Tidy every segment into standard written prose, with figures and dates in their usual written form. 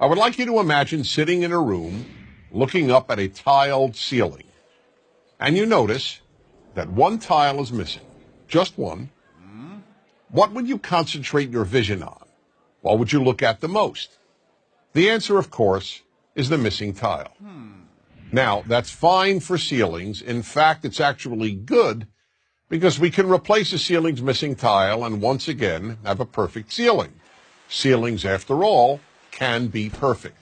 I would like you to imagine sitting in a room looking up at a tiled ceiling, and you notice that one tile is missing, just one. What would you concentrate your vision on? What would you look at the most? The answer, of course, is the missing tile. Now, that's fine for ceilings. In fact, it's actually good because we can replace a ceiling's missing tile and once again have a perfect ceiling. Ceilings, after all, can be perfect.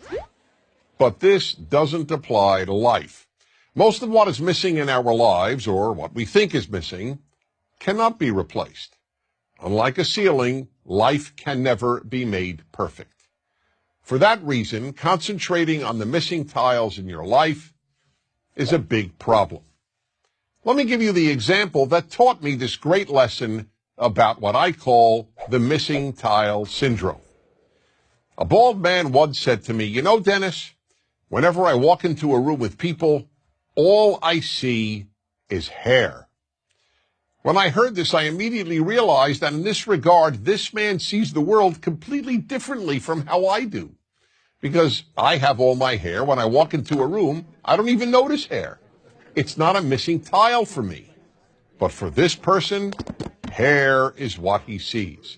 But this doesn't apply to life. Most of what is missing in our lives, or what we think is missing, cannot be replaced. Unlike a ceiling, life can never be made perfect. For that reason, concentrating on the missing tiles in your life is a big problem. Let me give you the example that taught me this great lesson about what I call the missing tile syndrome. A bald man once said to me, "You know, Dennis, whenever I walk into a room with people, all I see is hair." When I heard this, I immediately realized that in this regard, this man sees the world completely differently from how I do. Because I have all my hair. When I walk into a room, I don't even notice hair. It's not a missing tile for me. But for this person, hair is what he sees.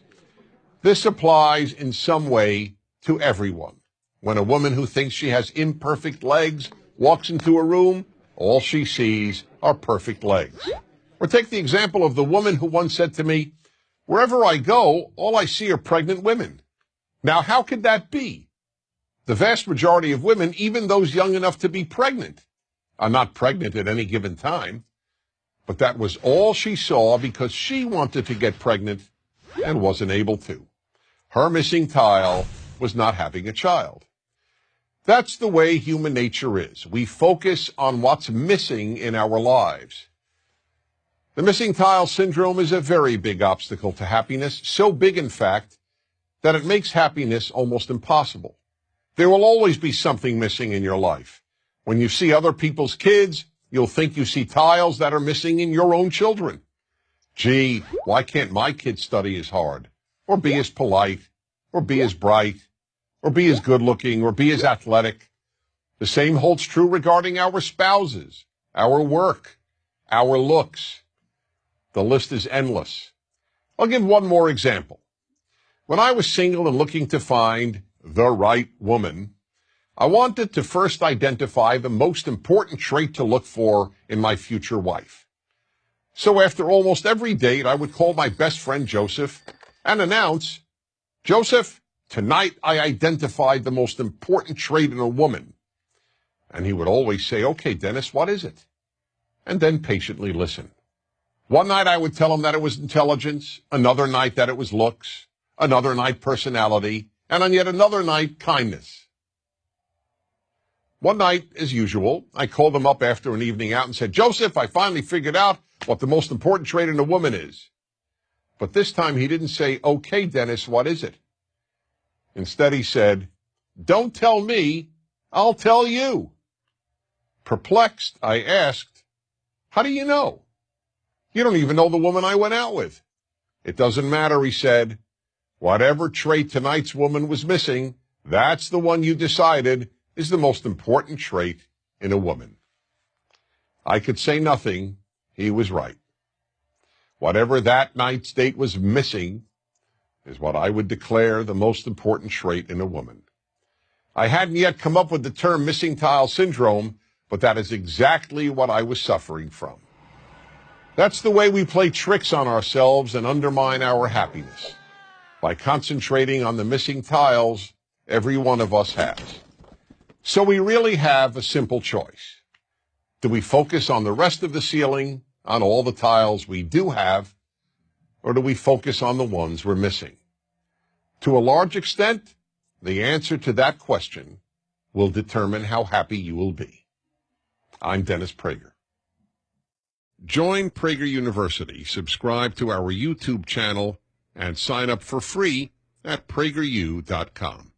This applies in some way to everyone. When a woman who thinks she has imperfect legs walks into a room, all she sees are perfect legs. Or take the example of the woman who once said to me, "Wherever I go, all I see are pregnant women." Now, how could that be? The vast majority of women, even those young enough to be pregnant, are not pregnant at any given time. But that was all she saw because she wanted to get pregnant and wasn't able to. Her missing tile was not having a child. That's the way human nature is. We focus on what's missing in our lives. The missing tile syndrome is a very big obstacle to happiness, so big, in fact, that it makes happiness almost impossible. There will always be something missing in your life. When you see other people's kids, you'll think you see tiles that are missing in your own children. Gee, why can't my kid study as hard, or be as polite, or be as bright, or be as good-looking, or be as athletic? The same holds true regarding our spouses, our work, our looks. The list is endless. I'll give one more example. When I was single and looking to find the right woman, I wanted to first identify the most important trait to look for in my future wife. So after almost every date, I would call my best friend Joseph and announce, "Joseph, tonight I identified the most important trait in a woman." And he would always say, "Okay, Dennis, what is it?" And then patiently listen. One night I would tell him that it was intelligence, another night that it was looks, another night personality, and on yet another night, kindness. One night, as usual, I called him up after an evening out and said, "Joseph, I finally figured out what the most important trait in a woman is." But this time he didn't say, "Okay, Dennis, what is it?" Instead he said, "Don't tell me, I'll tell you." Perplexed, I asked, "How do you know? You don't even know the woman I went out with." "It doesn't matter," he said. "Whatever trait tonight's woman was missing, that's the one you decided is the most important trait in a woman." I could say nothing. He was right. Whatever that night's date was missing is what I would declare the most important trait in a woman. I hadn't yet come up with the term missing tile syndrome, but that is exactly what I was suffering from. That's the way we play tricks on ourselves and undermine our happiness, by concentrating on the missing tiles every one of us has. So we really have a simple choice. Do we focus on the rest of the ceiling, on all the tiles we do have, or do we focus on the ones we're missing? To a large extent, the answer to that question will determine how happy you will be. I'm Dennis Prager. Join Prager University, subscribe to our YouTube channel, and sign up for free at prageru.com.